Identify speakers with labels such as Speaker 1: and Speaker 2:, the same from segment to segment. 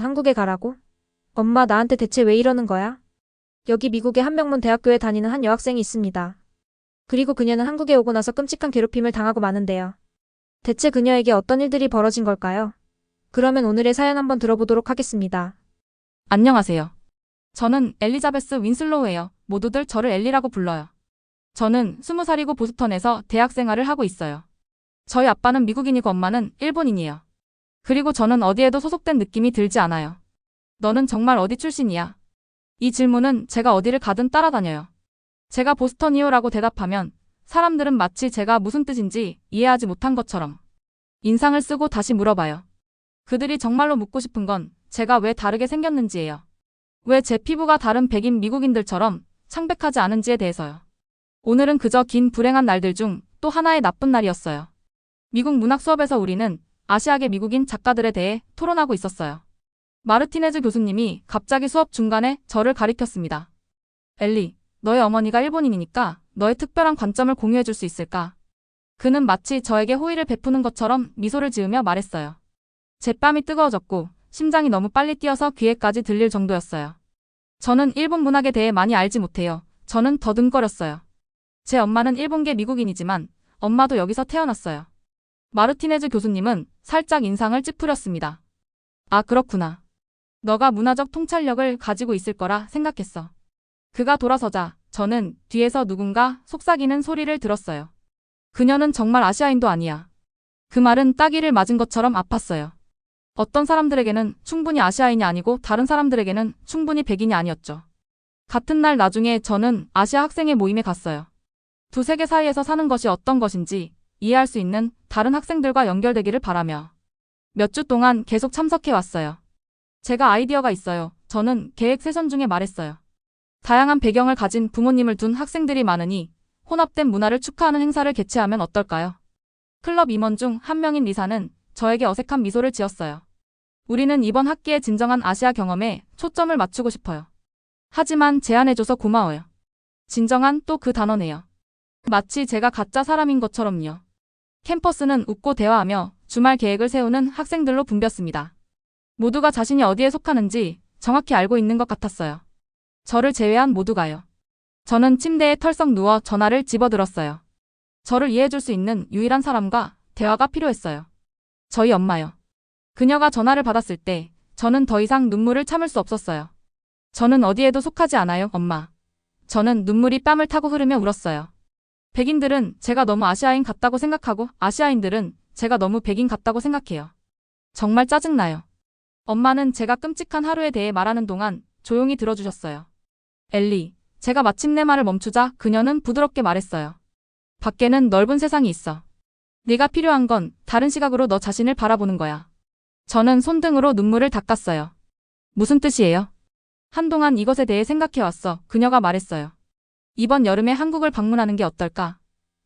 Speaker 1: 한국에 가라고? 엄마 나한테 대체 왜 이러는 거야? 여기 미국의 한명문 대학교에 다니는 한 여학생이 있습니다. 그리고 그녀는 한국에 오고 나서 끔찍한 괴롭힘을 당하고 마는데요. 대체 그녀에게 어떤 일들이 벌어진 걸까요? 그러면 오늘의 사연 한번 들어보도록 하겠습니다.
Speaker 2: 안녕하세요. 저는 엘리자베스 윈슬로우예요. 모두들 저를 엘리라고 불러요. 저는 20살이고 보스턴에서 대학 생활을 하고 있어요. 저희 아빠는 미국인이고 엄마는 일본인이에요. 그리고 저는 어디에도 소속된 느낌이 들지 않아요. 너는 정말 어디 출신이야? 이 질문은 제가 어디를 가든 따라다녀요. 제가 보스턴이요라고 대답하면 사람들은 마치 제가 무슨 뜻인지 이해하지 못한 것처럼 인상을 쓰고 다시 물어봐요. 그들이 정말로 묻고 싶은 건 제가 왜 다르게 생겼는지예요. 왜 제 피부가 다른 백인 미국인들처럼 창백하지 않은지에 대해서요. 오늘은 그저 긴 불행한 날들 중 또 하나의 나쁜 날이었어요. 미국 문학 수업에서 우리는 아시아계 미국인 작가들에 대해 토론하고 있었어요. 마르티네즈 교수님이 갑자기 수업 중간에 저를 가리켰습니다. 엘리, 너의 어머니가 일본인이니까 너의 특별한 관점을 공유해 줄 수 있을까? 그는 마치 저에게 호의를 베푸는 것처럼 미소를 지으며 말했어요. 제 뺨이 뜨거워졌고 심장이 너무 빨리 뛰어서 귀에까지 들릴 정도였어요. 저는 일본 문학에 대해 많이 알지 못해요. 저는 더듬거렸어요. 제 엄마는 일본계 미국인이지만 엄마도 여기서 태어났어요. 마르티네즈 교수님은 살짝 인상을 찌푸렸습니다. 아, 그렇구나. 너가 문화적 통찰력을 가지고 있을 거라 생각했어. 그가 돌아서자 저는 뒤에서 누군가 속삭이는 소리를 들었어요. 그녀는 정말 아시아인도 아니야. 그 말은 따귀를 맞은 것처럼 아팠어요. 어떤 사람들에게는 충분히 아시아인이 아니고 다른 사람들에게는 충분히 백인이 아니었죠. 같은 날 나중에 저는 아시아 학생의 모임에 갔어요. 두 세계 사이에서 사는 것이 어떤 것인지 이해할 수 있는 다른 학생들과 연결되기를 바라며 몇 주 동안 계속 참석해 왔어요. 제가 아이디어가 있어요. 저는 계획 세션 중에 말했어요. 다양한 배경을 가진 부모님을 둔 학생들이 많으니 혼합된 문화를 축하하는 행사를 개최하면 어떨까요? 클럽 임원 중 한 명인 리사는 저에게 어색한 미소를 지었어요. 우리는 이번 학기의 진정한 아시아 경험에 초점을 맞추고 싶어요. 하지만 제안해줘서 고마워요. 진정한 또 그 단어네요. 마치 제가 가짜 사람인 것처럼요. 캠퍼스는 웃고 대화하며 주말 계획을 세우는 학생들로 붐볐습니다. 모두가 자신이 어디에 속하는지 정확히 알고 있는 것 같았어요. 저를 제외한 모두가요. 저는 침대에 털썩 누워 전화를 집어들었어요. 저를 이해해줄 수 있는 유일한 사람과 대화가 필요했어요. 저희 엄마요. 그녀가 전화를 받았을 때 저는 더 이상 눈물을 참을 수 없었어요. 저는 어디에도 속하지 않아요, 엄마. 저는 눈물이 뺨을 타고 흐르며 울었어요. 백인들은 제가 너무 아시아인 같다고 생각하고 아시아인들은 제가 너무 백인 같다고 생각해요. 정말 짜증나요. 엄마는 제가 끔찍한 하루에 대해 말하는 동안 조용히 들어주셨어요. 엘리, 제가 마침내 말을 멈추자 그녀는 부드럽게 말했어요. 밖에는 넓은 세상이 있어. 네가 필요한 건 다른 시각으로 너 자신을 바라보는 거야. 저는 손등으로 눈물을 닦았어요. 무슨 뜻이에요? 한동안 이것에 대해 생각해왔어. 그녀가 말했어요. 이번 여름에 한국을 방문하는 게 어떨까?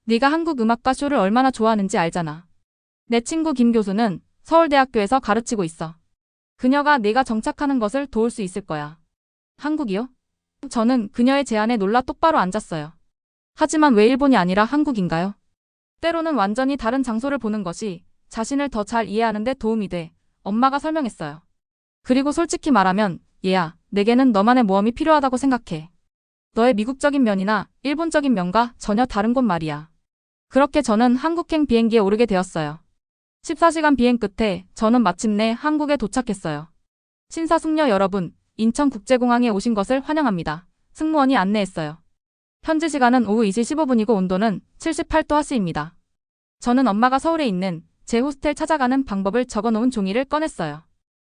Speaker 2: 네가 한국 음악과 쇼를 얼마나 좋아하는지 알잖아. 내 친구 김 교수는 서울대학교에서 가르치고 있어. 그녀가 네가 정착하는 것을 도울 수 있을 거야. 한국이요? 저는 그녀의 제안에 놀라 똑바로 앉았어요. 하지만 왜 일본이 아니라 한국인가요? 때로는 완전히 다른 장소를 보는 것이 자신을 더 잘 이해하는 데 도움이 돼. 엄마가 설명했어요. 그리고 솔직히 말하면 얘야, 내게는 너만의 모험이 필요하다고 생각해. 너의 미국적인 면이나 일본적인 면과 전혀 다른 곳 말이야. 그렇게 저는 한국행 비행기에 오르게 되었어요. 14시간 비행 끝에 저는 마침내 한국에 도착했어요. 신사숙녀 여러분, 인천국제공항에 오신 것을 환영합니다. 승무원이 안내했어요. 현지 시간은 오후 2시 15분이고 온도는 78도 하스입니다. 저는 엄마가 서울에 있는 제 호스텔 찾아가는 방법을 적어놓은 종이를 꺼냈어요.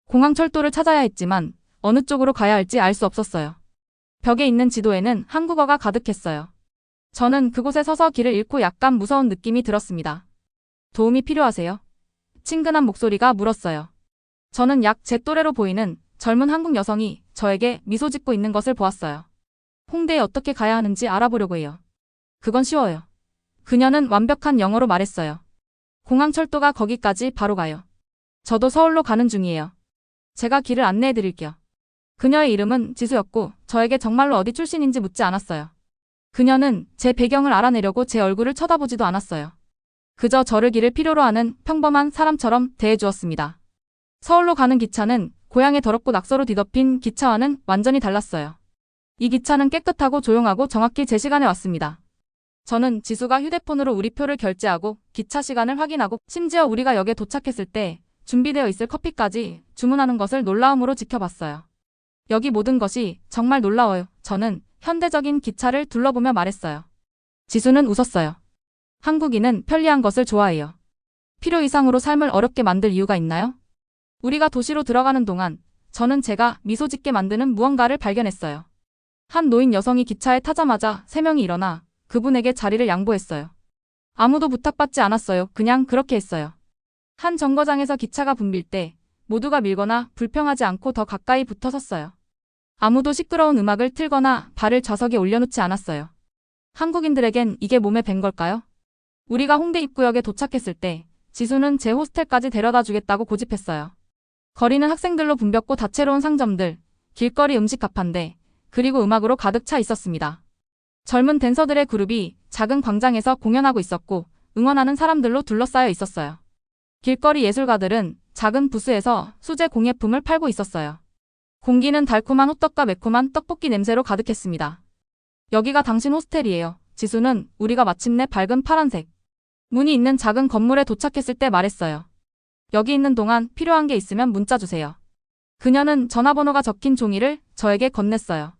Speaker 2: 공항 철도를 찾아야 했지만 어느 쪽으로 가야 할지 알 수 없었어요. 벽에 있는 지도에는 한국어가 가득했어요. 저는 그곳에 서서 길을 잃고 약간 무서운 느낌이 들었습니다. 도움이 필요하세요? 친근한 목소리가 물었어요. 저는 약 제 또래로 보이는 젊은 한국 여성이 저에게 미소 짓고 있는 것을 보았어요. 홍대에 어떻게 가야 하는지 알아보려고 해요. 그건 쉬워요. 그녀는 완벽한 영어로 말했어요. 공항 철도가 거기까지 바로 가요. 저도 서울로 가는 중이에요. 제가 길을 안내해 드릴게요. 그녀의 이름은 지수였고 저에게 정말로 어디 출신인지 묻지 않았어요. 그녀는 제 배경을 알아내려고 제 얼굴을 쳐다보지도 않았어요. 그저 저를 기를 필요로 하는 평범한 사람처럼 대해주었습니다. 서울로 가는 기차는 고향의 더럽고 낙서로 뒤덮인 기차와는 완전히 달랐어요. 이 기차는 깨끗하고 조용하고 정확히 제 시간에 왔습니다. 저는 지수가 휴대폰으로 우리 표를 결제하고 기차 시간을 확인하고 심지어 우리가 역에 도착했을 때 준비되어 있을 커피까지 주문하는 것을 놀라움으로 지켜봤어요. 여기 모든 것이 정말 놀라워요. 저는 현대적인 기차를 둘러보며 말했어요. 지수는 웃었어요. 한국인은 편리한 것을 좋아해요. 필요 이상으로 삶을 어렵게 만들 이유가 있나요? 우리가 도시로 들어가는 동안 저는 제가 미소 짓게 만드는 무언가를 발견했어요. 한 노인 여성이 기차에 타자마자 3명이 일어나 그분에게 자리를 양보했어요. 아무도 부탁받지 않았어요. 그냥 그렇게 했어요. 한 정거장에서 기차가 붐빌 때 모두가 밀거나 불평하지 않고 더 가까이 붙어 섰어요. 아무도 시끄러운 음악을 틀거나 발을 좌석에 올려놓지 않았어요. 한국인들에겐 이게 몸에 밴 걸까요? 우리가 홍대 입구역에 도착했을 때 지수는 제 호스텔까지 데려다 주겠다고 고집했어요. 거리는 학생들로 붐볐고 다채로운 상점들, 길거리 음식 가판대, 그리고 음악으로 가득 차 있었습니다. 젊은 댄서들의 그룹이 작은 광장에서 공연하고 있었고 응원하는 사람들로 둘러싸여 있었어요. 길거리 예술가들은 작은 부스에서 수제 공예품을 팔고 있었어요. 공기는 달콤한 호떡과 매콤한 떡볶이 냄새로 가득했습니다. 여기가 당신 호스텔이에요. 지수는 우리가 마침내 밝은 파란색 문이 있는 작은 건물에 도착했을 때 말했어요. 여기 있는 동안 필요한 게 있으면 문자 주세요. 그녀는 전화번호가 적힌 종이를 저에게 건넸어요.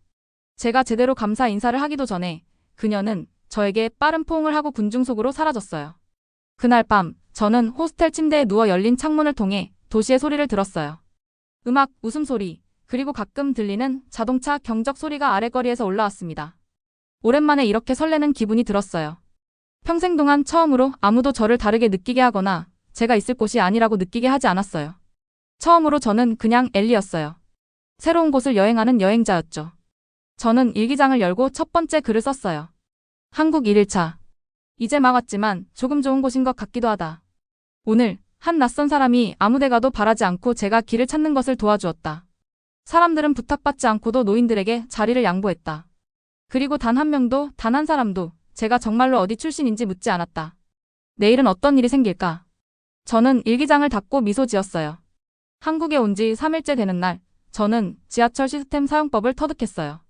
Speaker 2: 제가 제대로 감사 인사를 하기도 전에 그녀는 저에게 빠른 포옹을 하고 군중 속으로 사라졌어요. 그날 밤 저는 호스텔 침대에 누워 열린 창문을 통해 도시의 소리를 들었어요. 음악, 웃음소리, 그리고 가끔 들리는 자동차 경적 소리가 아랫거리에서 올라왔습니다. 오랜만에 이렇게 설레는 기분이 들었어요. 평생 동안 처음으로 아무도 저를 다르게 느끼게 하거나 제가 있을 곳이 아니라고 느끼게 하지 않았어요. 처음으로 저는 그냥 엘리였어요. 새로운 곳을 여행하는 여행자였죠. 저는 일기장을 열고 첫 번째 글을 썼어요. 한국 1일차. 이제 막 왔지만 조금 좋은 곳인 것 같기도 하다. 오늘 한 낯선 사람이 아무데 가도 바라지 않고 제가 길을 찾는 것을 도와주었다. 사람들은 부탁받지 않고도 노인들에게 자리를 양보했다. 그리고 단 한 명도, 단 한 사람도 제가 정말로 어디 출신인지 묻지 않았다. 내일은 어떤 일이 생길까? 저는 일기장을 닫고 미소 지었어요. 한국에 온 지 3일째 되는 날, 저는 지하철 시스템 사용법을 터득했어요.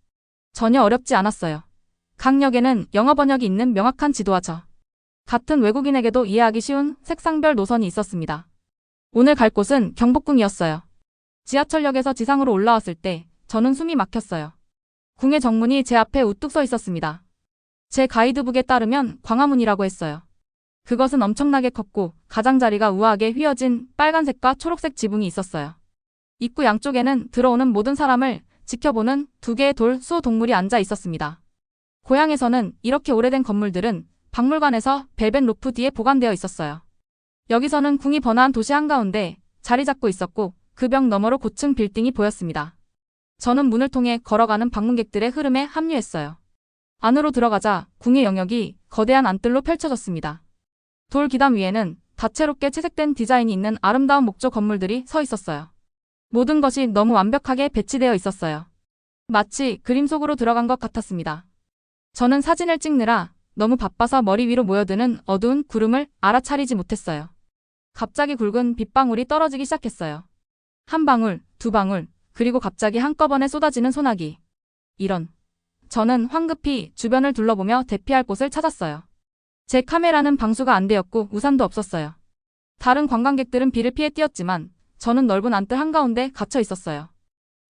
Speaker 2: 전혀 어렵지 않았어요. 각 역에는 영어 번역이 있는 명확한 지도와 저 같은 외국인에게도 이해하기 쉬운 색상별 노선이 있었습니다. 오늘 갈 곳은 경복궁이었어요. 지하철역에서 지상으로 올라왔을 때 저는 숨이 막혔어요. 궁의 정문이 제 앞에 우뚝 서 있었습니다. 제 가이드북에 따르면 광화문이라고 했어요. 그것은 엄청나게 컸고 가장자리가 우아하게 휘어진 빨간색과 초록색 지붕이 있었어요. 입구 양쪽에는 들어오는 모든 사람을 지켜보는 2개의 돌 수호 동물이 앉아 있었습니다. 고향에서는 이렇게 오래된 건물들은 박물관에서 벨벳 로프 뒤에 보관되어 있었어요. 여기서는 궁이 번화한 도시 한가운데 자리 잡고 있었고 그 벽 너머로 고층 빌딩이 보였습니다. 저는 문을 통해 걸어가는 방문객들의 흐름에 합류했어요. 안으로 들어가자 궁의 영역이 거대한 안뜰로 펼쳐졌습니다. 돌 기담 위에는 다채롭게 채색된 디자인이 있는 아름다운 목조 건물들이 서 있었어요. 모든 것이 너무 완벽하게 배치되어 있었어요. 마치 그림 속으로 들어간 것 같았습니다. 저는 사진을 찍느라 너무 바빠서 머리 위로 모여드는 어두운 구름을 알아차리지 못했어요. 갑자기 굵은 빗방울이 떨어지기 시작했어요. 한 방울, 2방울, 그리고 갑자기 한꺼번에 쏟아지는 소나기. 이런. 저는 황급히 주변을 둘러보며 대피할 곳을 찾았어요. 제 카메라는 방수가 안 되었고 우산도 없었어요. 다른 관광객들은 비를 피해 뛰었지만 저는 넓은 안뜰 한가운데 갇혀 있었어요.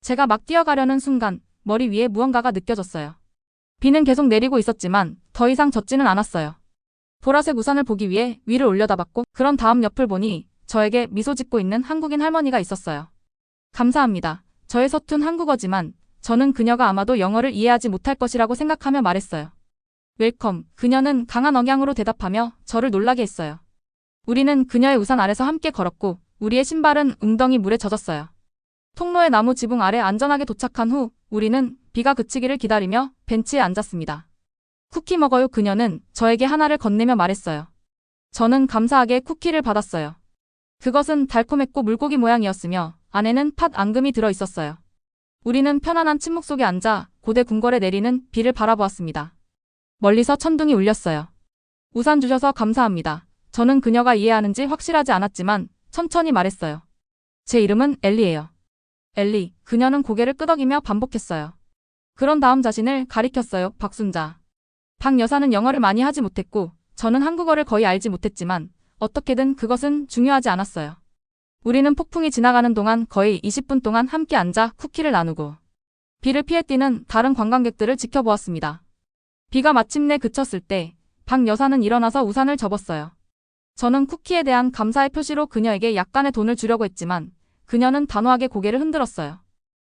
Speaker 2: 제가 막 뛰어가려는 순간 머리 위에 무언가가 느껴졌어요. 비는 계속 내리고 있었지만 더 이상 젖지는 않았어요. 보라색 우산을 보기 위해 위를 올려다봤고 그런 다음 옆을 보니 저에게 미소 짓고 있는 한국인 할머니가 있었어요. 감사합니다. 저의 서툰 한국어지만 저는 그녀가 아마도 영어를 이해하지 못할 것이라고 생각하며 말했어요. 웰컴. 그녀는 강한 억양으로 대답하며 저를 놀라게 했어요. 우리는 그녀의 우산 아래서 함께 걸었고 우리의 신발은 웅덩이 물에 젖었어요. 통로의 나무 지붕 아래 안전하게 도착한 후 우리는 비가 그치기를 기다리며 벤치에 앉았습니다. 쿠키 먹어요. 그녀는 저에게 하나를 건네며 말했어요. 저는 감사하게 쿠키를 받았어요. 그것은 달콤했고 물고기 모양이었으며 안에는 팥 앙금이 들어 있었어요. 우리는 편안한 침묵 속에 앉아 고대 궁궐에 내리는 비를 바라보았습니다. 멀리서 천둥이 울렸어요. 우산 주셔서 감사합니다. 저는 그녀가 이해하는지 확실하지 않았지만 천천히 말했어요. 제 이름은 엘리예요. 엘리, 그녀는 고개를 끄덕이며 반복했어요. 그런 다음 자신을 가리켰어요. 박순자. 박 여사는 영어를 많이 하지 못했고 저는 한국어를 거의 알지 못했지만 어떻게든 그것은 중요하지 않았어요. 우리는 폭풍이 지나가는 동안 거의 20분 동안 함께 앉아 쿠키를 나누고 비를 피해 뛰는 다른 관광객들을 지켜보았습니다. 비가 마침내 그쳤을 때 박 여사는 일어나서 우산을 접었어요. 저는 쿠키에 대한 감사의 표시로 그녀에게 약간의 돈을 주려고 했지만 그녀는 단호하게 고개를 흔들었어요.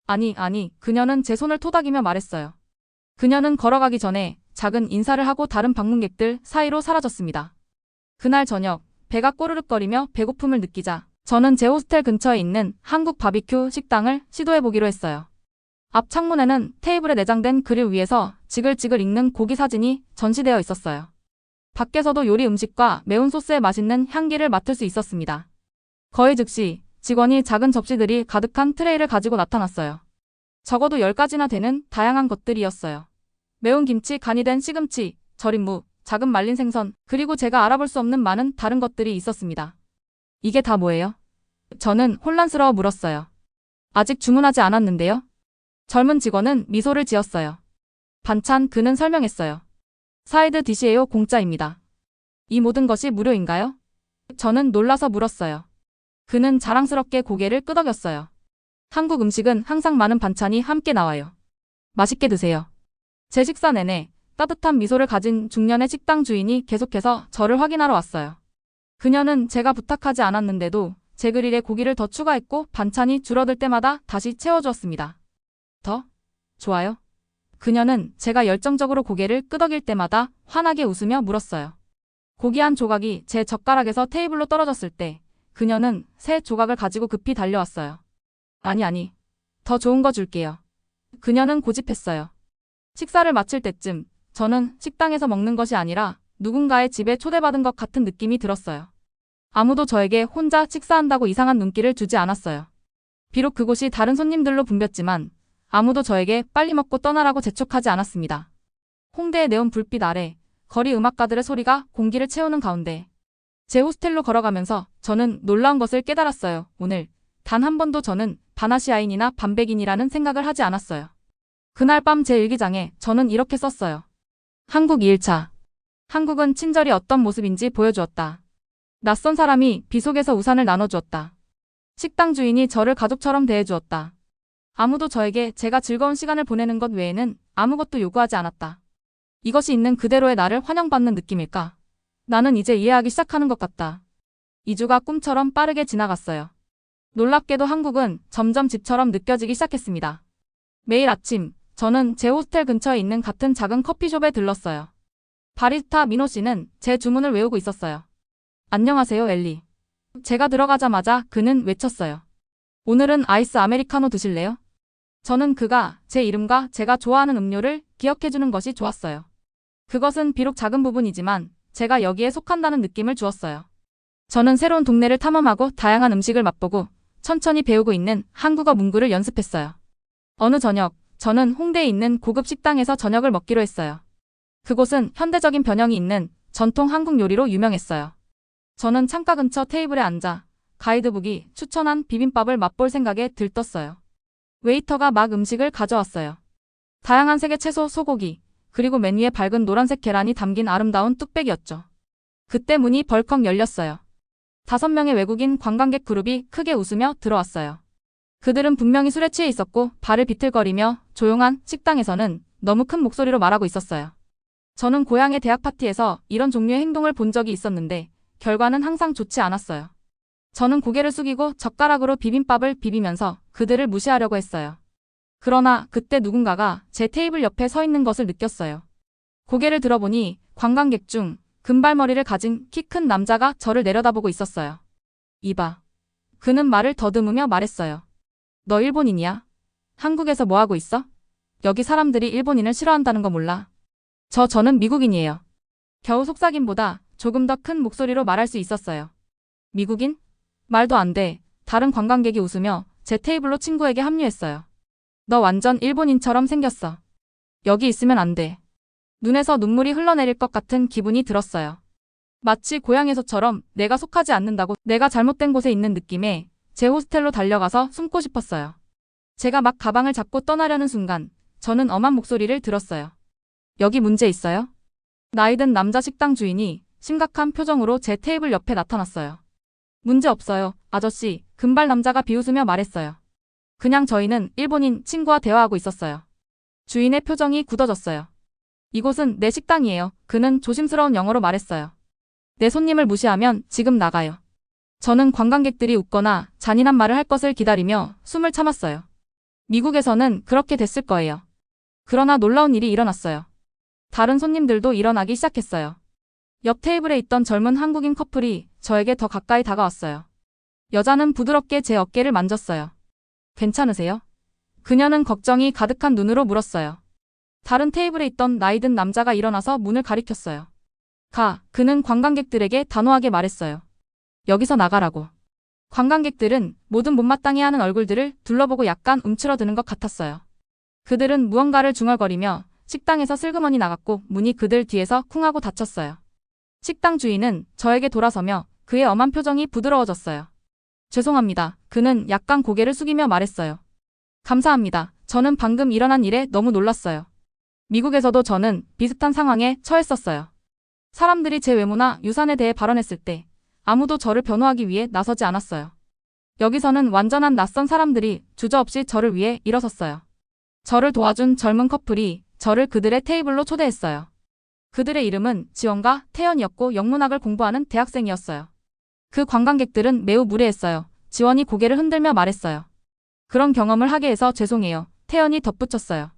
Speaker 2: 아니, 그녀는 제 손을 토닥이며 말했어요. 그녀는 걸어가기 전에 작은 인사를 하고 다른 방문객들 사이로 사라졌습니다. 그날 저녁, 배가 꼬르륵거리며 배고픔을 느끼자 저는 제 호스텔 근처에 있는 한국 바비큐 식당을 시도해보기로 했어요. 앞 창문에는 테이블에 내장된 그릴 위에서 지글지글 익는 고기 사진이 전시되어 있었어요. 밖에서도 요리 음식과 매운 소스의 맛있는 향기를 맡을 수 있었습니다. 거의 즉시 직원이 작은 접시들이 가득한 트레이를 가지고 나타났어요. 적어도 10가지나 되는 다양한 것들이었어요. 매운 김치, 간이 된 시금치, 절인 무, 작은 말린 생선, 그리고 제가 알아볼 수 없는 많은 다른 것들이 있었습니다. 이게 다 뭐예요? 저는 혼란스러워 물었어요. 아직 주문하지 않았는데요? 젊은 직원은 미소를 지었어요. 반찬, 그는 설명했어요. 사이드 디시예요, 공짜입니다. 이 모든 것이 무료인가요? 저는 놀라서 물었어요. 그는 자랑스럽게 고개를 끄덕였어요. 한국 음식은 항상 많은 반찬이 함께 나와요. 맛있게 드세요. 제 식사 내내 따뜻한 미소를 가진 중년의 식당 주인이 계속해서 저를 확인하러 왔어요. 그녀는 제가 부탁하지 않았는데도 제 그릴에 고기를 더 추가했고 반찬이 줄어들 때마다 다시 채워주었습니다. 더? 좋아요? 그녀는 제가 열정적으로 고개를 끄덕일 때마다 환하게 웃으며 물었어요. 고기 한 조각이 제 젓가락에서 테이블로 떨어졌을 때 그녀는 새 조각을 가지고 급히 달려왔어요. 아니, 더 좋은 거 줄게요. 그녀는 고집했어요. 식사를 마칠 때쯤 저는 식당에서 먹는 것이 아니라 누군가의 집에 초대받은 것 같은 느낌이 들었어요. 아무도 저에게 혼자 식사한다고 이상한 눈길을 주지 않았어요. 비록 그곳이 다른 손님들로 붐볐지만 아무도 저에게 빨리 먹고 떠나라고 재촉하지 않았습니다. 홍대의 네온 불빛 아래 거리 음악가들의 소리가 공기를 채우는 가운데 제 호스텔로 걸어가면서 저는 놀라운 것을 깨달았어요. 오늘 단 한 번도 저는 바나시아인이나 밤백인이라는 생각을 하지 않았어요. 그날 밤 제 일기장에 저는 이렇게 썼어요. 한국 2일차. 한국은 친절이 어떤 모습인지 보여주었다. 낯선 사람이 비 속에서 우산을 나눠주었다. 식당 주인이 저를 가족처럼 대해주었다. 아무도 저에게 제가 즐거운 시간을 보내는 것 외에는 아무것도 요구하지 않았다. 이것이 있는 그대로의 나를 환영받는 느낌일까? 나는 이제 이해하기 시작하는 것 같다. 2주가 꿈처럼 빠르게 지나갔어요. 놀랍게도 한국은 점점 집처럼 느껴지기 시작했습니다. 매일 아침, 저는 제 호스텔 근처에 있는 같은 작은 커피숍에 들렀어요. 바리스타 민호 씨는 제 주문을 외우고 있었어요. 안녕하세요, 엘리. 제가 들어가자마자 그는 외쳤어요. 오늘은 아이스 아메리카노 드실래요? 저는 그가 제 이름과 제가 좋아하는 음료를 기억해주는 것이 좋았어요. 그것은 비록 작은 부분이지만 제가 여기에 속한다는 느낌을 주었어요. 저는 새로운 동네를 탐험하고 다양한 음식을 맛보고 천천히 배우고 있는 한국어 문구를 연습했어요. 어느 저녁, 저는 홍대에 있는 고급 식당에서 저녁을 먹기로 했어요. 그곳은 현대적인 변형이 있는 전통 한국 요리로 유명했어요. 저는 창가 근처 테이블에 앉아 가이드북이 추천한 비빔밥을 맛볼 생각에 들떴어요. 웨이터가 막 음식을 가져왔어요. 다양한 색의 채소, 소고기, 그리고 맨 위에 밝은 노란색 계란이 담긴 아름다운 뚝배기였죠. 그때 문이 벌컥 열렸어요. 5명의 외국인 관광객 그룹이 크게 웃으며 들어왔어요. 그들은 분명히 술에 취해 있었고 발을 비틀거리며 조용한 식당에서는 너무 큰 목소리로 말하고 있었어요. 저는 고향의 대학 파티에서 이런 종류의 행동을 본 적이 있었는데 결과는 항상 좋지 않았어요. 저는 고개를 숙이고 젓가락으로 비빔밥을 비비면서 그들을 무시하려고 했어요. 그러나 그때 누군가가 제 테이블 옆에 서 있는 것을 느꼈어요. 고개를 들어보니 관광객 중 금발머리를 가진 키 큰 남자가 저를 내려다보고 있었어요. 이봐. 그는 말을 더듬으며 말했어요. 너 일본인이야? 한국에서 뭐 하고 있어? 여기 사람들이 일본인을 싫어한다는 거 몰라? 저는 미국인이에요. 겨우 속삭임보다 조금 더 큰 목소리로 말할 수 있었어요. 미국인? 말도 안 돼. 다른 관광객이 웃으며 제 테이블로 친구에게 합류했어요. 너 완전 일본인처럼 생겼어. 여기 있으면 안 돼. 눈에서 눈물이 흘러내릴 것 같은 기분이 들었어요. 마치 고향에서처럼 내가 속하지 않는다고 내가 잘못된 곳에 있는 느낌에 제 호스텔로 달려가서 숨고 싶었어요. 제가 막 가방을 잡고 떠나려는 순간 저는 엄한 목소리를 들었어요. 여기 문제 있어요? 나이든 남자 식당 주인이 심각한 표정으로 제 테이블 옆에 나타났어요. 문제 없어요, 아저씨, 금발 남자가 비웃으며 말했어요. 그냥 저희는 일본인 친구와 대화하고 있었어요. 주인의 표정이 굳어졌어요. 이곳은 내 식당이에요. 그는 조심스러운 영어로 말했어요. 내 손님을 무시하면 지금 나가요. 저는 관광객들이 웃거나 잔인한 말을 할 것을 기다리며 숨을 참았어요. 미국에서는 그렇게 됐을 거예요. 그러나 놀라운 일이 일어났어요. 다른 손님들도 일어나기 시작했어요. 옆 테이블에 있던 젊은 한국인 커플이 저에게 더 가까이 다가왔어요. 여자는 부드럽게 제 어깨를 만졌어요. 괜찮으세요? 그녀는 걱정이 가득한 눈으로 물었어요. 다른 테이블에 있던 나이든 남자가 일어나서 문을 가리켰어요. 그는 관광객들에게 단호하게 말했어요. 여기서 나가라고. 관광객들은 모든 못마땅해하는 얼굴들을 둘러보고 약간 움츠러드는 것 같았어요. 그들은 무언가를 중얼거리며 식당에서 슬그머니 나갔고 문이 그들 뒤에서 쿵 하고 닫혔어요. 식당 주인은 저에게 돌아서며 그의 엄한 표정이 부드러워졌어요. 죄송합니다. 그는 약간 고개를 숙이며 말했어요. 감사합니다. 저는 방금 일어난 일에 너무 놀랐어요. 미국에서도 저는 비슷한 상황에 처했었어요. 사람들이 제 외모나 유산에 대해 발언했을 때 아무도 저를 변호하기 위해 나서지 않았어요. 여기서는 완전한 낯선 사람들이 주저없이 저를 위해 일어섰어요. 저를 도와준 젊은 커플이 저를 그들의 테이블로 초대했어요. 그들의 이름은 지원과 태연이었고 영문학을 공부하는 대학생이었어요. 그 관광객들은 매우 무례했어요. 지원이 고개를 흔들며 말했어요. 그런 경험을 하게 해서 죄송해요. 태연이 덧붙였어요.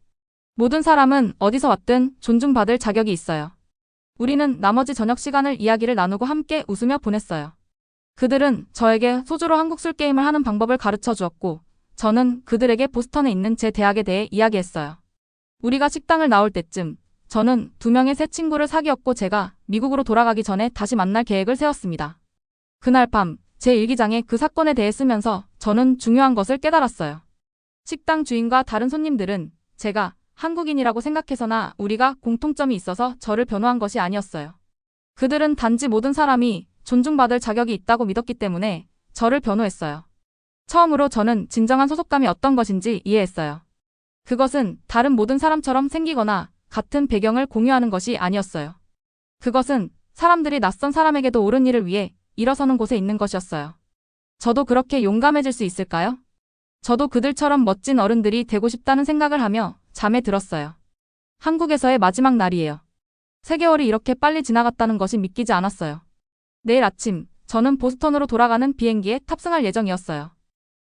Speaker 2: 모든 사람은 어디서 왔든 존중받을 자격이 있어요. 우리는 나머지 저녁 시간을 이야기를 나누고 함께 웃으며 보냈어요. 그들은 저에게 소주로 한국 술 게임을 하는 방법을 가르쳐 주었고 저는 그들에게 보스턴에 있는 제 대학에 대해 이야기했어요. 우리가 식당을 나올 때쯤 저는 2명의 새 친구를 사귀었고 제가 미국으로 돌아가기 전에 다시 만날 계획을 세웠습니다. 그날 밤 제 일기장에 그 사건에 대해 쓰면서 저는 중요한 것을 깨달았어요. 식당 주인과 다른 손님들은 제가 한국인이라고 생각해서나 우리가 공통점이 있어서 저를 변호한 것이 아니었어요. 그들은 단지 모든 사람이 존중받을 자격이 있다고 믿었기 때문에 저를 변호했어요. 처음으로 저는 진정한 소속감이 어떤 것인지 이해했어요. 그것은 다른 모든 사람처럼 생기거나 같은 배경을 공유하는 것이 아니었어요. 그것은 사람들이 낯선 사람에게도 옳은 일을 위해 일어서는 곳에 있는 것이었어요. 저도 그렇게 용감해질 수 있을까요? 저도 그들처럼 멋진 어른들이 되고 싶다는 생각을 하며 잠에 들었어요. 한국에서의 마지막 날이에요. 3개월이 이렇게 빨리 지나갔다는 것이 믿기지 않았어요. 내일 아침 저는 보스턴으로 돌아가는 비행기에 탑승할 예정이었어요.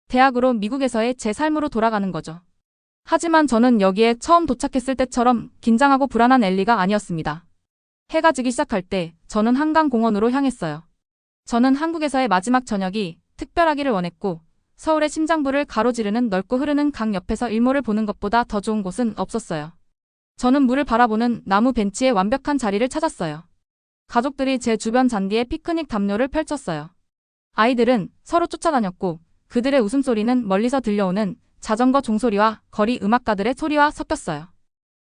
Speaker 2: 대학으로 미국에서의 제 삶으로 돌아가는 거죠. 하지만 저는 여기에 처음 도착했을 때처럼 긴장하고 불안한 엘리가 아니었습니다. 해가 지기 시작할 때 저는 한강공원으로 향했어요. 저는 한국에서의 마지막 저녁이 특별하기를 원했고 서울의 심장부를 가로지르는 넓고 흐르는 강 옆에서 일몰을 보는 것보다 더 좋은 곳은 없었어요. 저는 물을 바라보는 나무 벤치에 완벽한 자리를 찾았어요. 가족들이 제 주변 잔디에 피크닉 담요를 펼쳤어요. 아이들은 서로 쫓아다녔고 그들의 웃음소리는 멀리서 들려오는 자전거 종소리와 거리 음악가들의 소리와 섞였어요.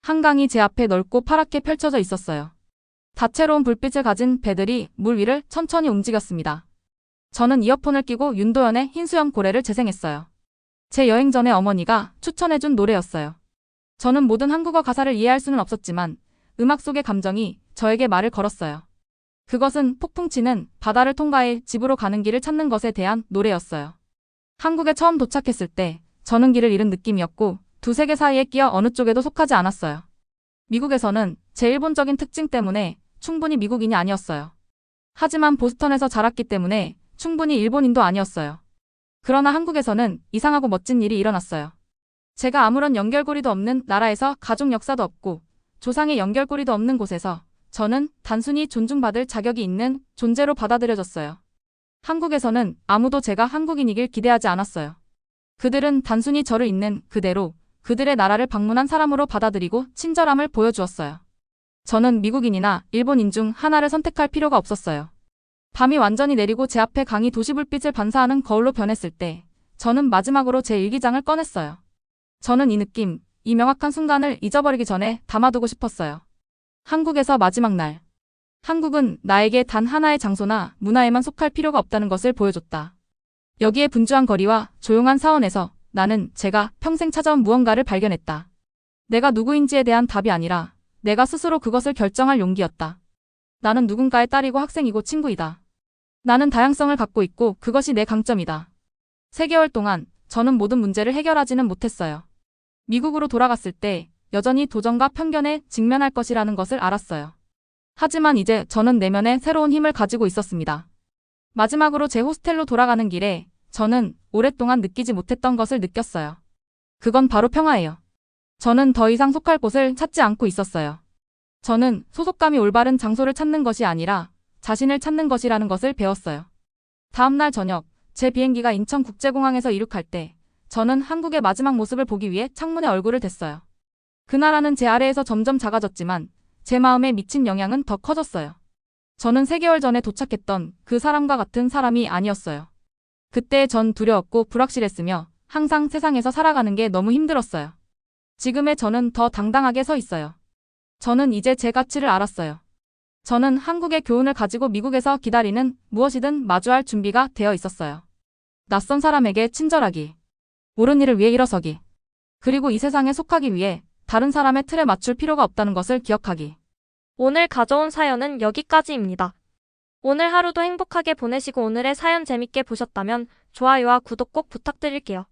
Speaker 2: 한강이 제 앞에 넓고 파랗게 펼쳐져 있었어요. 다채로운 불빛을 가진 배들이 물 위를 천천히 움직였습니다. 저는 이어폰을 끼고 윤도현의 흰수염 고래를 재생했어요. 제 여행 전에 어머니가 추천해준 노래였어요. 저는 모든 한국어 가사를 이해할 수는 없었지만 음악 속의 감정이 저에게 말을 걸었어요. 그것은 폭풍치는 바다를 통과해 집으로 가는 길을 찾는 것에 대한 노래였어요. 한국에 처음 도착했을 때 저는 길을 잃은 느낌이었고 두 세계 사이에 끼어 어느 쪽에도 속하지 않았어요. 미국에서는 제 일본적인 특징 때문에 충분히 미국인이 아니었어요. 하지만 보스턴에서 자랐기 때문에 충분히 일본인도 아니었어요. 그러나 한국에서는 이상하고 멋진 일이 일어났어요. 제가 아무런 연결고리도 없는 나라에서 가족 역사도 없고 조상의 연결고리도 없는 곳에서 저는 단순히 존중받을 자격이 있는 존재로 받아들여졌어요. 한국에서는 아무도 제가 한국인이길 기대하지 않았어요. 그들은 단순히 저를 있는 그대로 그들의 나라를 방문한 사람으로 받아들이고 친절함을 보여주었어요. 저는 미국인이나 일본인 중 하나를 선택할 필요가 없었어요. 밤이 완전히 내리고 제 앞에 강이 도시불빛을 반사하는 거울로 변했을 때 저는 마지막으로 제 일기장을 꺼냈어요. 저는 이 느낌, 이 명확한 순간을 잊어버리기 전에 담아두고 싶었어요. 한국에서 마지막 날. 한국은 나에게 단 하나의 장소나 문화에만 속할 필요가 없다는 것을 보여줬다. 여기에 분주한 거리와 조용한 사원에서 나는 제가 평생 찾아온 무언가를 발견했다. 내가 누구인지에 대한 답이 아니라 내가 스스로 그것을 결정할 용기였다. 나는 누군가의 딸이고 학생이고 친구이다. 나는 다양성을 갖고 있고 그것이 내 강점이다. 3개월 동안 저는 모든 문제를 해결하지는 못했어요. 미국으로 돌아갔을 때 여전히 도전과 편견에 직면할 것이라는 것을 알았어요. 하지만 이제 저는 내면에 새로운 힘을 가지고 있었습니다. 마지막으로 제 호스텔로 돌아가는 길에 저는 오랫동안 느끼지 못했던 것을 느꼈어요. 그건 바로 평화예요. 저는 더 이상 속할 곳을 찾지 않고 있었어요. 저는 소속감이 올바른 장소를 찾는 것이 아니라 자신을 찾는 것이라는 것을 배웠어요. 다음 날 저녁, 제 비행기가 인천국제공항에서 이륙할 때 저는 한국의 마지막 모습을 보기 위해 창문에 얼굴을 댔어요. 그 나라는 제 아래에서 점점 작아졌지만 제 마음에 미친 영향은 더 커졌어요. 저는 3개월 전에 도착했던 그 사람과 같은 사람이 아니었어요. 그때 전 두려웠고 불확실했으며 항상 세상에서 살아가는 게 너무 힘들었어요. 지금의 저는 더 당당하게 서 있어요. 저는 이제 제 가치를 알았어요. 저는 한국의 교훈을 가지고 미국에서 기다리는 무엇이든 마주할 준비가 되어 있었어요. 낯선 사람에게 친절하기. 옳은 일을 위해 일어서기. 그리고 이 세상에 속하기 위해 다른 사람의 틀에 맞출 필요가 없다는 것을 기억하기.
Speaker 3: 오늘 가져온 사연은 여기까지입니다. 오늘 하루도 행복하게 보내시고 오늘의 사연 재밌게 보셨다면 좋아요와 구독 꼭 부탁드릴게요.